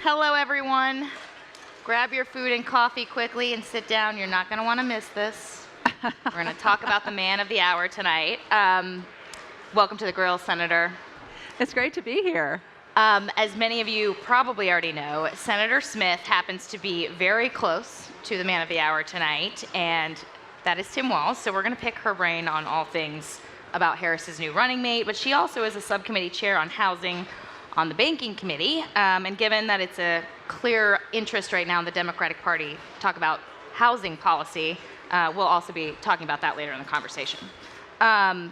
Hello, everyone. Grab your food and coffee quickly and sit down. You're not going to want to miss this. We're going to talk about the man of the hour tonight. Welcome to the grill, Senator. It's great to be here. As many of you probably already know, Senator Smith happens to be very close to the man of the hour tonight, and that is Tim Walz. So we're going to pick her brain on all things about Harris's new running mate, but she also is a subcommittee chair on housing on the banking committee, and given that it's a clear interest right now in the Democratic Party to talk about housing policy, we'll also be talking about that later in the conversation. But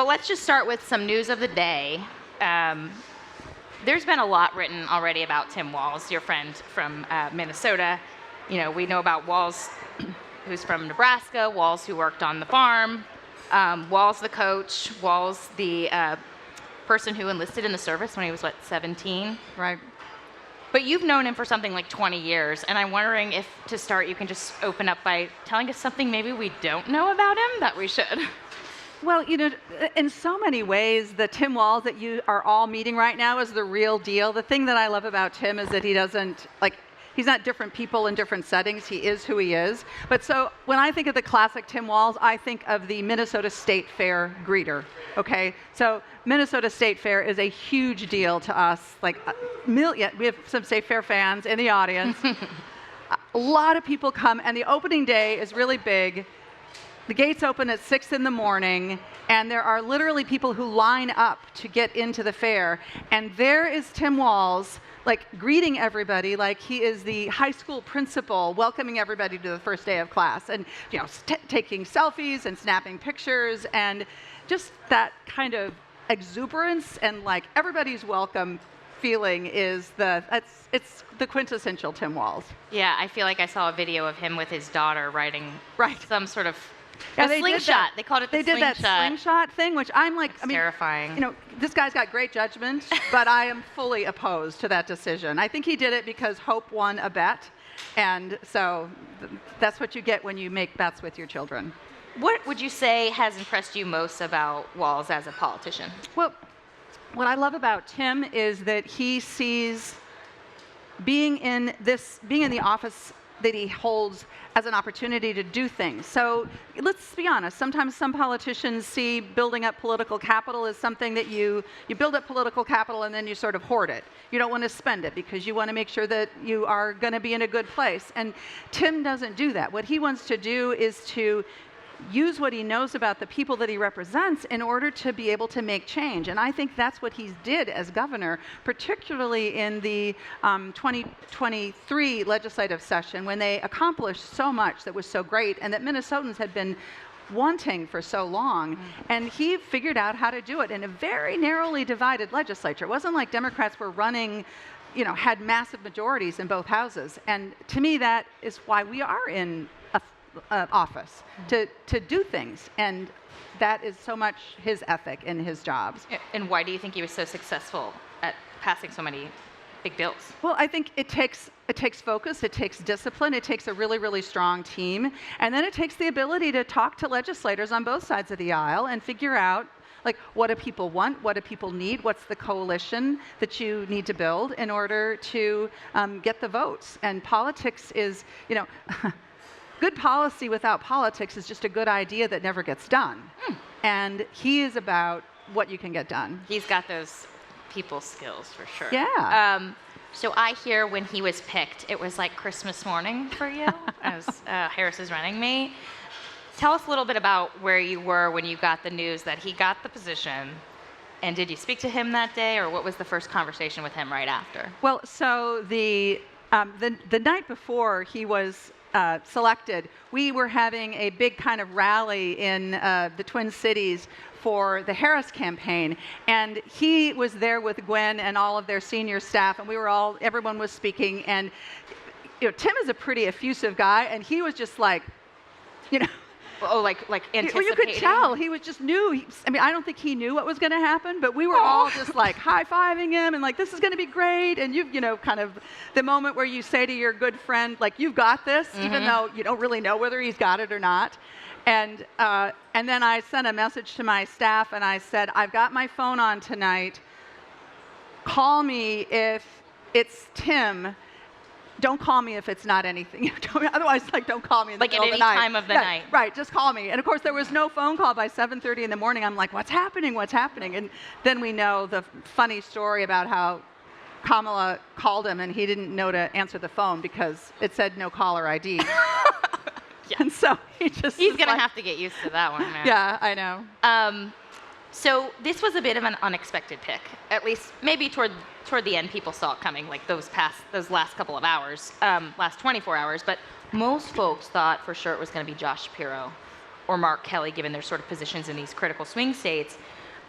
let's just start with some news of the day. There's been a lot written already about Tim Walz, your friend from Minnesota. You know, we know about Walz, who's from Nebraska, Walz who worked on the farm, Walz the coach, Walz the person who enlisted in the service when he was, 17? Right. But you've known him for something like 20 years, and I'm wondering if, to start, you can just open up by telling us something maybe we don't know about him that we should. Well, you know, in so many ways, the Tim Walz that you are all meeting right now is the real deal. The thing that I love about Tim is that he doesn't, he's not different people in different settings. He is who he is. But so when I think of the classic Tim Walz, I think of the Minnesota State Fair greeter, okay? So Minnesota State Fair is a huge deal to us. We have some State Fair fans in the audience. A lot of people come, and the opening day is really big. The gates open at 6 in the morning, and there are literally people who line up to get into the fair. And there is Tim Walz, greeting everybody like he is the high school principal, welcoming everybody to the first day of class, and taking selfies and snapping pictures, and just that kind of exuberance and everybody's welcome feeling is it's the quintessential Tim Walz. Yeah, I feel like I saw a video of him with his daughter riding some sort of they slingshot. They called it the slingshot. They did that slingshot thing, which terrifying. This guy's got great judgment, but I am fully opposed to that decision. I think he did it because Hope won a bet, and so that's what you get when you make bets with your children. What would you say has impressed you most about Walz as a politician? Well, what I love about Tim is that he sees being in the office that he holds as an opportunity to do things. So let's be honest, sometimes some politicians see building up political capital as something that you build up political capital and then you sort of hoard it. You don't want to spend it because you want to make sure that you are going to be in a good place. And Tim doesn't do that. What he wants to do is to use what he knows about the people that he represents in order to be able to make change. And I think that's what he did as governor, particularly in the 2023 legislative session, when they accomplished so much that was so great and that Minnesotans had been wanting for so long. And he figured out how to do it in a very narrowly divided legislature. It wasn't like Democrats were running, had massive majorities in both houses. And to me, that is why we are in office, to do things, and that is so much his ethic in his jobs. And why do you think he was so successful at passing so many big bills? Well, I think it takes focus, it takes discipline, it takes a really, really strong team, and then it takes the ability to talk to legislators on both sides of the aisle and figure out what do people want, what do people need, what's the coalition that you need to build in order to get the votes. And politics is, good policy without politics is just a good idea that never gets done. And he is about what you can get done. He's got those people skills for sure. Yeah. So I hear when he was picked, it was like Christmas morning for you as Harris's running mate. Tell us a little bit about where you were when you got the news that he got the position. And did you speak to him that day, or what was the first conversation with him right after? Well, so the night before he was selected, we were having a big kind of rally in the Twin Cities for the Harris campaign, and he was there with Gwen and all of their senior staff, and everyone was speaking, and Tim is a pretty effusive guy, and he was just anticipating. Well, you could tell he was just knew. I don't think he knew what was going to happen, but we were all just high-fiving him and this is going to be great. And kind of the moment where you say to your good friend, you've got this, even though you don't really know whether he's got it or not. And then I sent a message to my staff and I said, I've got my phone on tonight. Call me if it's Tim. Don't call me if it's not anything. Otherwise, don't call me in the Like at middle of any the night. time of the night. Right, just call me. And of course, there was no phone call by 7:30 in the morning. I'm like, what's happening? What's happening? And then we know the funny story about how Kamala called him and he didn't know to answer the phone because it said no caller ID. Yeah. And so he's going to have to get used to that one, man. Yeah, I know. So this was a bit of an unexpected pick. At least maybe toward the end, people saw it coming, like those last couple of hours, last 24 hours. But most folks thought for sure it was going to be Josh Shapiro or Mark Kelly, given their sort of positions in these critical swing states.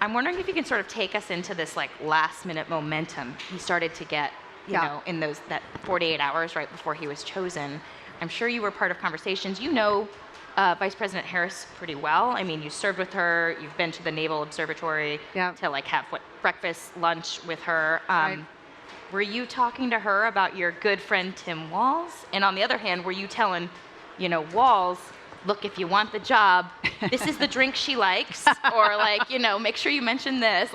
I'm wondering if you can sort of take us into this last minute momentum he started to get, you know, in that 48 hours right before he was chosen. I'm sure you were part of conversations. You know Vice President Harris pretty well. I mean, you served with her. You've been to the Naval Observatory to have breakfast, lunch with her. Right. Were you talking to her about your good friend Tim Walz? And on the other hand, were you telling, Walz, look, if you want the job, this is the drink she likes, or make sure you mention this.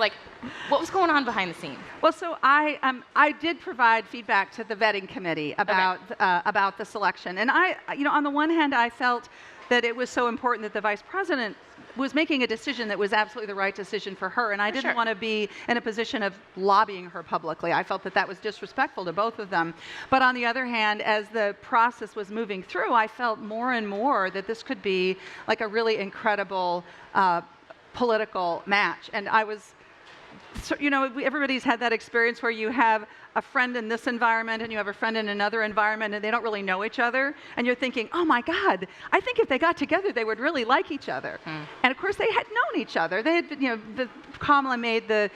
What was going on behind the scenes? Well, so I did provide feedback to the vetting committee about the selection, and on the one hand, I felt that it was so important that the vice president was making a decision that was absolutely the right decision for her, and I didn't want to be in a position of lobbying her publicly. I felt that was disrespectful to both of them. But on the other hand, as the process was moving through, I felt more and more that this could be a really incredible political match. And I was, everybody's had that experience where you have a friend in this environment and you have a friend in another environment and they don't really know each other, and you're thinking, oh my God, I think if they got together they would really like each other. And of course they had known each other. They had Kamala made the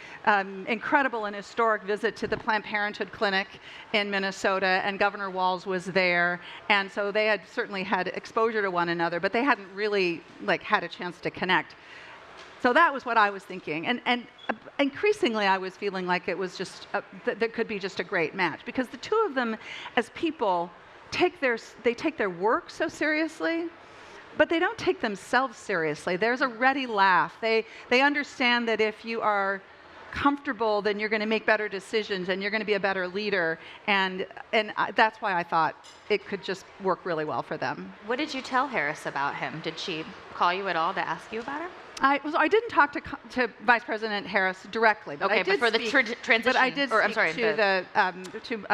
incredible and historic visit to the Planned Parenthood clinic in Minnesota, and Governor Walz was there, and so they had certainly had exposure to one another, but they hadn't really had a chance to connect. So that was what I was thinking, and increasingly I was feeling like it was just that could be just a great match, because the two of them, as people, take their work so seriously, but they don't take themselves seriously. There's a ready laugh. They understand that if you are comfortable, then you're going to make better decisions and you're going to be a better leader, and that's why I thought it could just work really well for them. What did you tell Harris about him? Did she call you at all to ask you about him? I didn't talk to Vice President Harris directly, but I did but for the transition. But I did speak to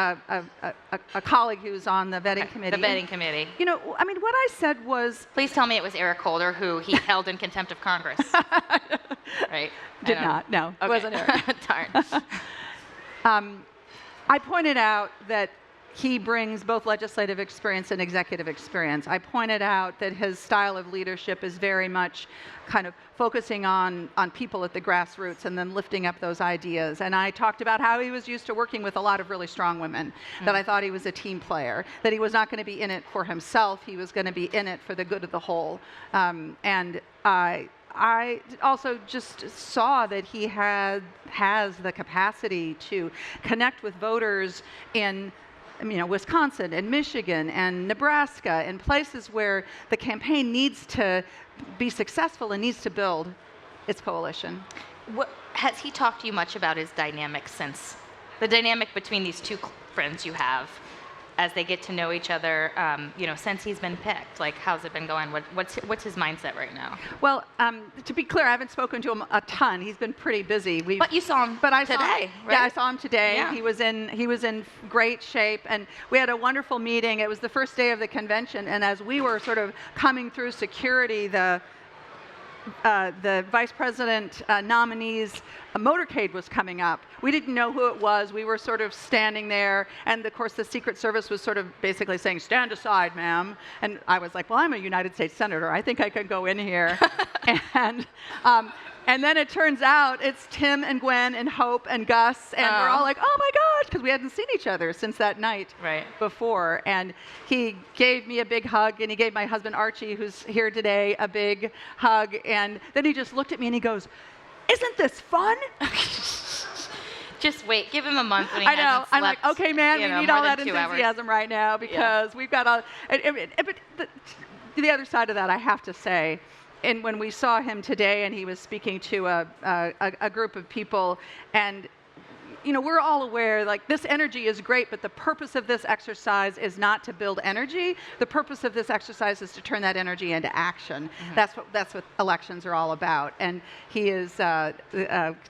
a colleague who's on the vetting committee. The vetting committee. What I said was, please tell me it was Eric Holder, who he held in contempt of Congress. Right? Did not. No, okay. It wasn't Eric. Darn. I pointed out that he brings both legislative experience and executive experience. I pointed out that his style of leadership is very much kind of focusing on people at the grassroots and then lifting up those ideas. And I talked about how he was used to working with a lot of really strong women, that I thought he was a team player, that he was not going to be in it for himself, he was going to be in it for the good of the whole. And I also just saw that he has the capacity to connect with voters in Wisconsin and Michigan and Nebraska, and places where the campaign needs to be successful and needs to build its coalition. Has he talked to you much about his dynamic the dynamic between these two friends you have as they get to know each other, since he's been picked? How's it been going? What's his mindset right now? Well, to be clear, I haven't spoken to him a ton. He's been pretty busy. But you saw him today, right? Yeah, I saw him today. Yeah. He was in great shape, and we had a wonderful meeting. It was the first day of the convention, and as we were sort of coming through security, the vice president nominee's motorcade was coming up. We didn't know who it was. We were sort of standing there, and of course the Secret Service was sort of basically saying, "Stand aside, ma'am." And I was like, "Well, I'm a United States Senator. I think I can go in here." And then it turns out it's Tim and Gwen and Hope and Gus, and we're all like, "Oh my gosh," because we hadn't seen each other since that night before. And he gave me a big hug, and he gave my husband Archie, who's here today, a big hug. And then he just looked at me and he goes, "Isn't this fun?" Just wait. Give him a month when he I know. hasn't slept, I'm like, okay, man, we need all that 2 hours. enthusiasm right now, because we've got but the other side of that, I have to say, and when we saw him today and he was speaking to a group of people, and we're all aware, like, this energy is great, but the purpose of this exercise is not to build energy. The purpose of this exercise is to turn that energy into action. That's what elections are all about. And he is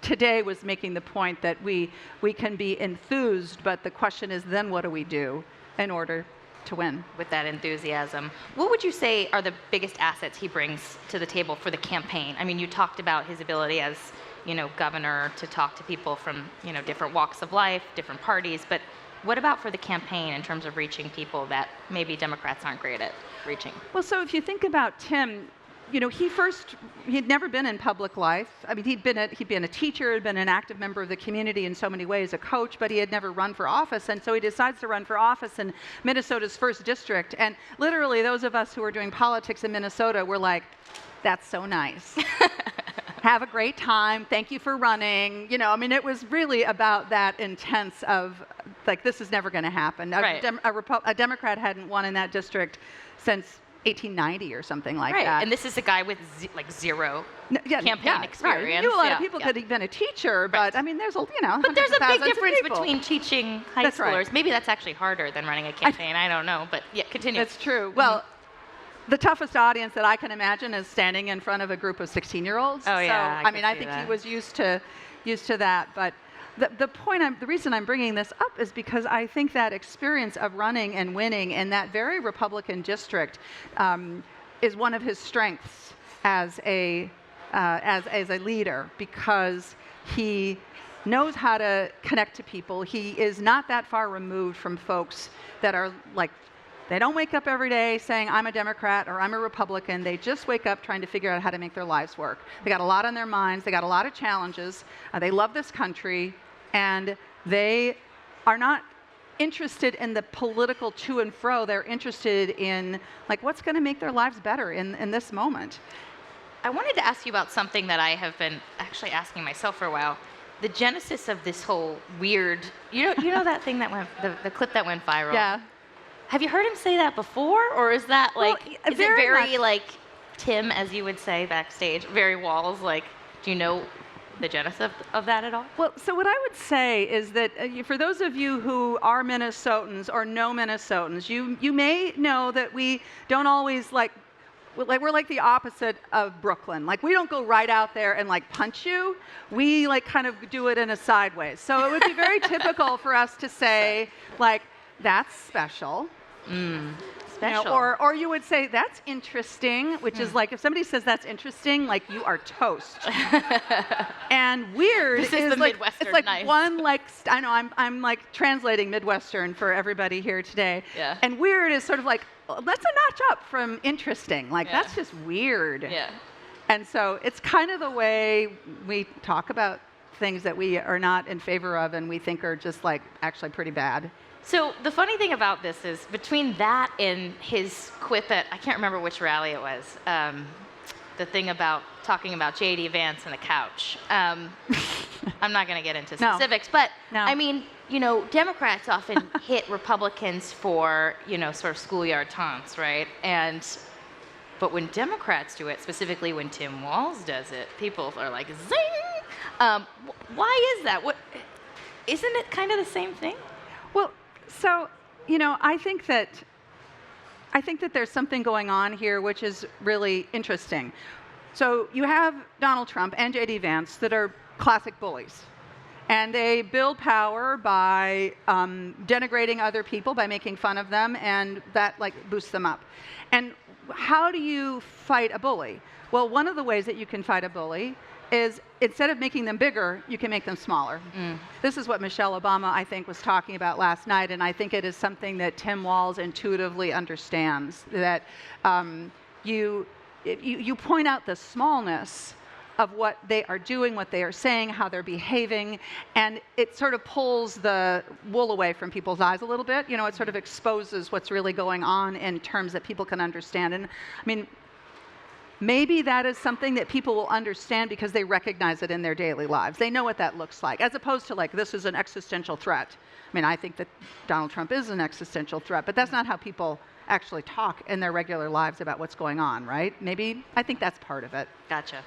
today was making the point that we can be enthused, but the question is then what do we do in order to win? With that enthusiasm, what would you say are the biggest assets he brings to the table for the campaign? I mean, you talked about his ability as, governor to talk to people from, different walks of life, different parties, but what about for the campaign in terms of reaching people that maybe Democrats aren't great at reaching? Well, so if you think about Tim, he'd never been in public life. I mean, he'd been a teacher, had been an active member of the community in so many ways, a coach, but he had never run for office. And so he decides to run for office in Minnesota's 1st district. And literally, those of us who are doing politics in Minnesota were like, that's so nice. Have a great time. Thank you for running. It was really about that intense of, like, this is never going to happen. Right. A Democrat hadn't won in that district since 1890 or something like right. that. And this is a guy with zero campaign experience. Right. You knew a lot of people could have been a teacher, but right. There's But there's a big difference between teaching high schoolers. Right. Maybe that's actually harder than running a campaign. I don't know, but yeah, continue. That's true. Well, the toughest audience that I can imagine is standing in front of a group of 16-year-olds. Oh yeah. So, I think he was used to that, but. The reason I'm bringing this up is because I think that experience of running and winning in that very Republican district is one of his strengths as a leader, because he knows how to connect to people. He is not that far removed from folks that are like, they don't wake up every day saying, I'm a Democrat or I'm a Republican. They just wake up trying to figure out how to make their lives work. They got a lot on their minds. They got a lot of challenges. They love this country. And they are not interested in the political to and fro. They're interested in, like, what's going to make their lives better in this moment. I wanted to ask you about something that I have been actually asking myself for a while. The genesis of this whole weird, you know that thing that went, the clip that went viral? Yeah. Have you heard him say that before? Or is that like, well, is it very like Tim, as you would say backstage, very Walls, like, do you know the genesis of that at all? Well, so what I would say is that for those of you who are Minnesotans or know Minnesotans, you may know that we don't always we're like the opposite of Brooklyn. Like, we don't go right out there and like punch you. We like kind of do it in a sideways. So it would be very typical for us to say like, that's special. Special. Or you would say, that's interesting, which is like, if somebody says that's interesting, like, you are toast. And weird this is the like, Midwestern it's like nice. one, like, I know, I'm like translating Midwestern for everybody here today. Yeah. And weird is sort of like, that's a notch up from interesting. Like, yeah. that's just weird. Yeah. And so it's kind of the way we talk about things that we are not in favor of and we think are just like actually pretty bad. So the funny thing about this is between that and his quip at, I can't remember which rally it was, the thing about talking about J.D. Vance and the couch. I'm not going to get into specifics, but I mean, Democrats often hit Republicans for, sort of schoolyard taunts, right? But when Democrats do it, specifically when Tim Walz does it, people are like, zing! Why is that? Isn't it kind of the same thing? Well, so, I think that there's something going on here which is really interesting. So you have Donald Trump and J.D. Vance that are classic bullies. And they build power by denigrating other people, by making fun of them, and that like boosts them up. And how do you fight a bully? Well, one of the ways that you can fight a bully is instead of making them bigger, you can make them smaller. This is what Michelle Obama, I think, was talking about last night, and I think it is something that Tim Walz intuitively understands, that you point out the smallness of what they are doing, what they are saying, how they're behaving, and it sort of pulls the wool away from people's eyes a little bit. It sort of exposes what's really going on in terms that people can understand. And I mean, maybe that is something that people will understand because they recognize it in their daily lives. They know what that looks like, as opposed to like, this is an existential threat. I mean, I think that Donald Trump is an existential threat, but that's not how people actually talk in their regular lives about what's going on, right? Maybe, I think that's part of it. Gotcha.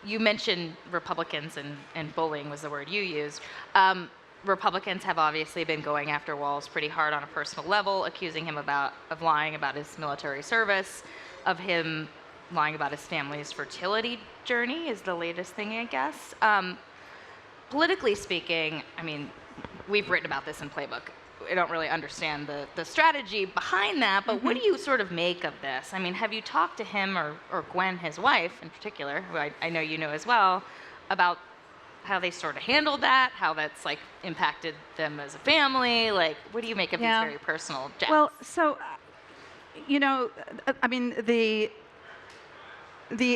you mentioned Republicans, and bullying was the word you used. Republicans have obviously been going after Walz pretty hard on a personal level, accusing him of lying about his military service, of him lying about his family's fertility journey is the latest thing, I guess. Politically speaking, I mean, we've written about this in Playbook. I don't really understand the strategy behind that, but what do you sort of make of this? I mean, have you talked to him or Gwen, his wife in particular, who I know you know as well, about how they sort of handled that, how that's like impacted them as a family? Like, what do you make of these very personal jabs? Well, so, I mean, the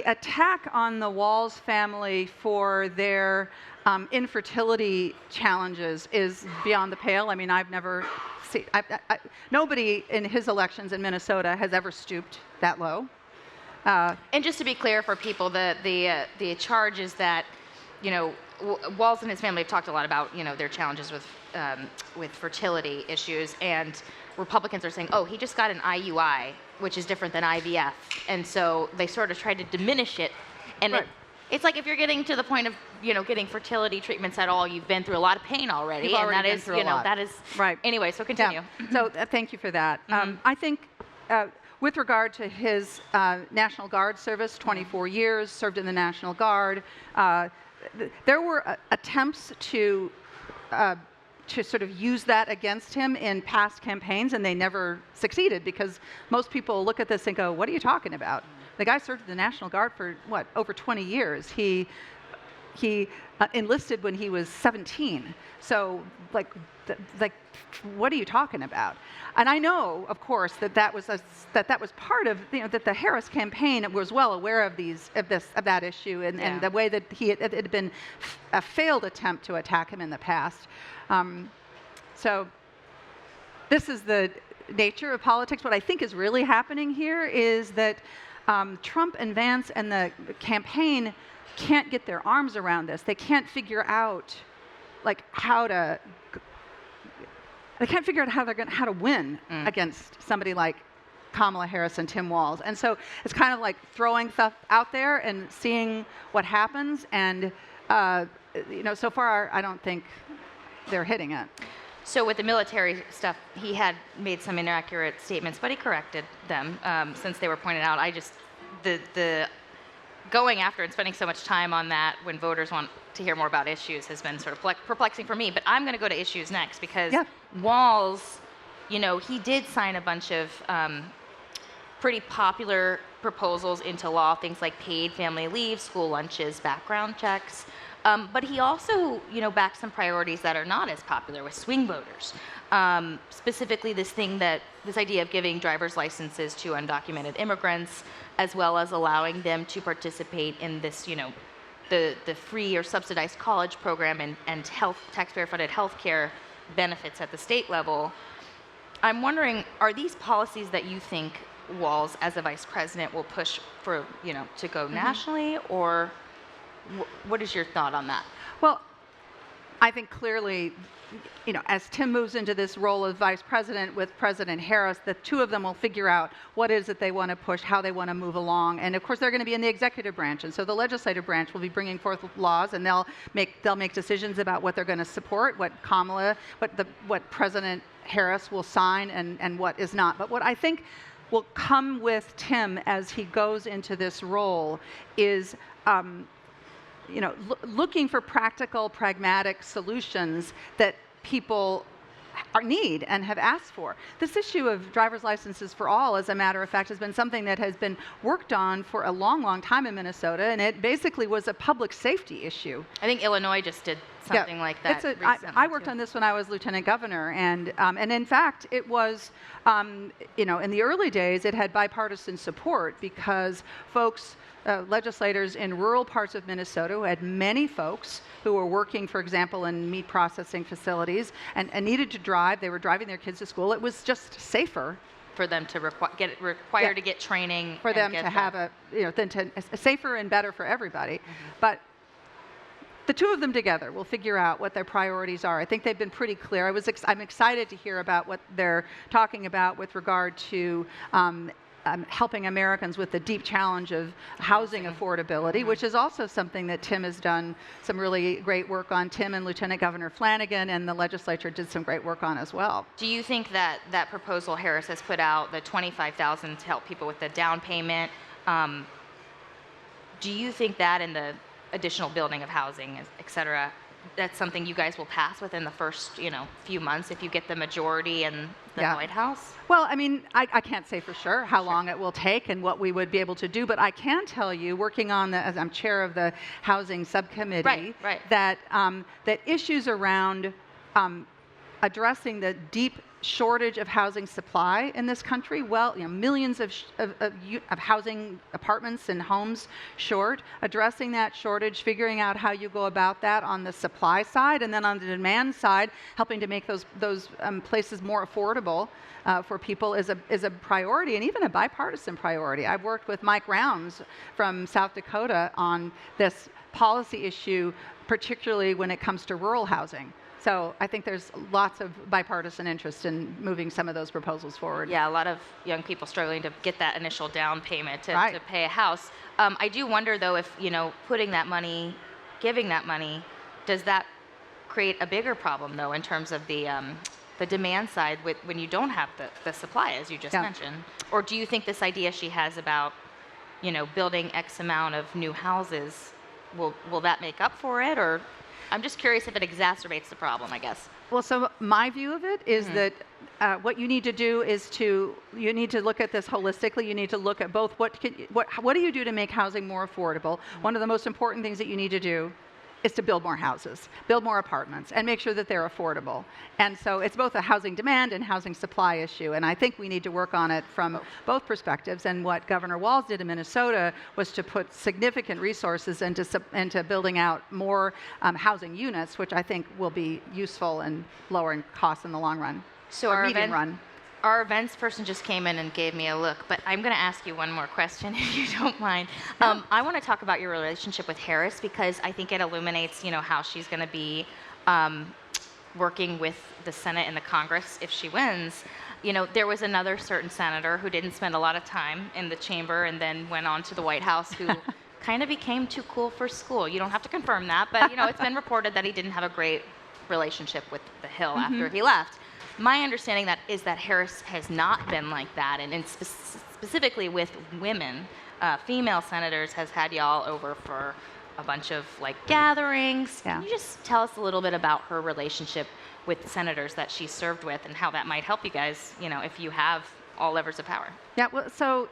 attack on the Walz family for their infertility challenges is beyond the pale. I mean, I've never seen, nobody in his elections in Minnesota has ever stooped that low. And just to be clear for people, the charge is that, Walz and his family have talked a lot about, their challenges with fertility issues, and Republicans are saying, oh, he just got an IUI, which is different than IVF, and so they sort of tried to diminish it, and right. It's like if you're getting to the point of, getting fertility treatments at all, you've been through a lot of pain already, You've already and that been is, through a lot. that is right. Anyway, so continue. Yeah. So thank you for that. I think with regard to his National Guard service, 24 years, served in the National Guard, there were attempts to sort of use that against him in past campaigns, and they never succeeded because most people look at this and go, what are you talking about? The guy served in the National Guard for, over 20 years. He enlisted when he was 17. So, like, what are you talking about? And I know, of course, that was part of, that the Harris campaign was well aware of that issue and the way that it had been a failed attempt to attack him in the past. So this is the nature of politics. What I think is really happening here is that Trump and Vance and the campaign can't get their arms around this. They can't figure out how to how to win against somebody like Kamala Harris and Tim Walz. And so it's kind of like throwing stuff out there and seeing what happens. And so far I don't think they're hitting it. So with the military stuff, he had made some inaccurate statements, but he corrected them since they were pointed out. The going after and spending so much time on that when voters want to hear more about issues has been sort of perplexing for me. But I'm going to go to issues next because Walz, he did sign a bunch of pretty popular proposals into law, things like paid family leave, school lunches, background checks. But he also, backed some priorities that are not as popular with swing voters. Specifically, this idea of giving driver's licenses to undocumented immigrants, as well as allowing them to participate in this, the free or subsidized college program and taxpayer-funded health care benefits at the state level. I'm wondering, are these policies that you think Walz, as a vice president, will push for, to go nationally, or what is your thought on that? Well, I think clearly, as Tim moves into this role as vice president with President Harris, the two of them will figure out what is it they want to push, how they want to move along. And of course, they're going to be in the executive branch. And so the legislative branch will be bringing forth laws, and they'll make decisions about what they're going to support, what President Harris will sign and what is not. But what I think will come with Tim as he goes into this role is looking for practical, pragmatic solutions that people need and have asked for. This issue of driver's licenses for all, as a matter of fact, has been something that has been worked on for a long, long time in Minnesota, and it basically was a public safety issue. I think Illinois just did something like that recently. I worked on this when I was lieutenant governor, and in fact, it was, in the early days, it had bipartisan support because folks, legislators in rural parts of Minnesota who had many folks who were working, for example, in meat processing facilities and needed to drive. They were driving their kids to school. It was just safer for them to to get training. For them to have safer and better for everybody. But the two of them together will figure out what their priorities are. I think they've been pretty clear. I'm excited to hear about what they're talking about with regard to helping Americans with the deep challenge of housing affordability, which is also something that Tim has done some really great work on. Tim and Lieutenant Governor Flanagan and the legislature did some great work on as well. Do you think that that proposal Harris has put out, the $25,000 to help people with the down payment, do you think that and the additional building of housing, et cetera, that's something you guys will pass within the first, few months if you get the majority in the White House? Well, I mean, I can't say for sure how long it will take and what we would be able to do, but I can tell you, working on as I'm chair of the housing subcommittee, that that issues around addressing the deep shortage of housing supply in this country, millions of housing apartments and homes short, addressing that shortage, figuring out how you go about that on the supply side, and then on the demand side, helping to make those places more affordable for people is a priority, and even a bipartisan priority. I've worked with Mike Rounds from South Dakota on this policy issue, particularly when it comes to rural housing. So I think there's lots of bipartisan interest in moving some of those proposals forward. Yeah, a lot of young people struggling to get that initial down payment to pay a house. I do wonder, though, if, putting that money, giving that money, does that create a bigger problem, though, in terms of the demand side when you don't have the supply, as you just mentioned? Or do you think this idea she has about, building X amount of new houses, will that make up for it? Or I'm just curious if it exacerbates the problem, I guess. Well, so my view of it is that what you need to do is you need to look at this holistically. You need to look at both what do you do to make housing more affordable. One of the most important things that you need to do is to build more houses, build more apartments, and make sure that they're affordable. And so it's both a housing demand and housing supply issue, and I think we need to work on it from both perspectives. And what Governor Walz did in Minnesota was to put significant resources into building out more housing units, which I think will be useful in lowering costs in the long run, so or medium run. Our events person just came in and gave me a look, but I'm going to ask you one more question, if you don't mind. I want to talk about your relationship with Harris, because I think it illuminates, how she's going to be working with the Senate and the Congress if she wins. There was another certain senator who didn't spend a lot of time in the chamber and then went on to the White House who kind of became too cool for school. You don't have to confirm that, but, it's been reported that he didn't have a great relationship with the Hill after he left. My understanding is that Harris has not been like that, and specifically with women, female senators, has had y'all over for a bunch of gatherings. Can you just tell us a little bit about her relationship with the senators that she served with, and how that might help you guys, if you have all levers of power? Yeah, well, so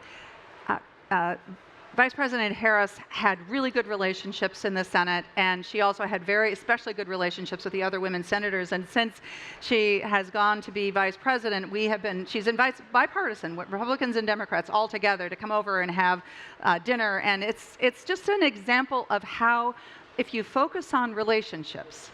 Vice President Harris had really good relationships in the Senate, and she also had especially good relationships with the other women senators. And since she has gone to be vice president, she's invited bipartisan, Republicans and Democrats all together to come over and have dinner. And it's just an example of how, if you focus on relationships,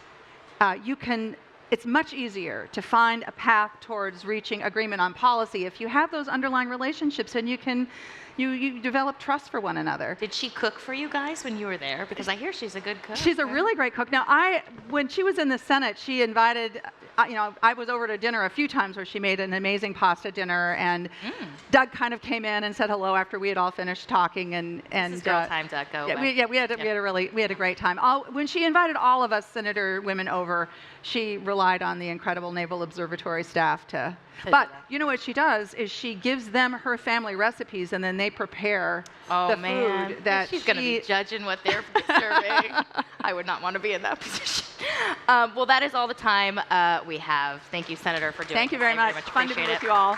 it's much easier to find a path towards reaching agreement on policy if you have those underlying relationships, and you develop trust for one another. Did she cook for you guys when you were there? Because I hear she's a good cook. She's a really great cook. Now, when she was in the Senate, she invited, I was over to dinner a few times where she made an amazing pasta dinner, and Doug kind of came in and said hello after we had all finished talking. And this is girl time, Doug. Go away. We had a great time. When she invited all of us senator women over, she relied on the incredible Naval Observatory staff to. But you know what she does is she gives them her family recipes, and then they prepare the food that she's going to be judging what they're serving. I would not want to be in that position. Well, that is all the time we have. Thank you, Senator, for doing this. Thank you very much. Fun to be with you all.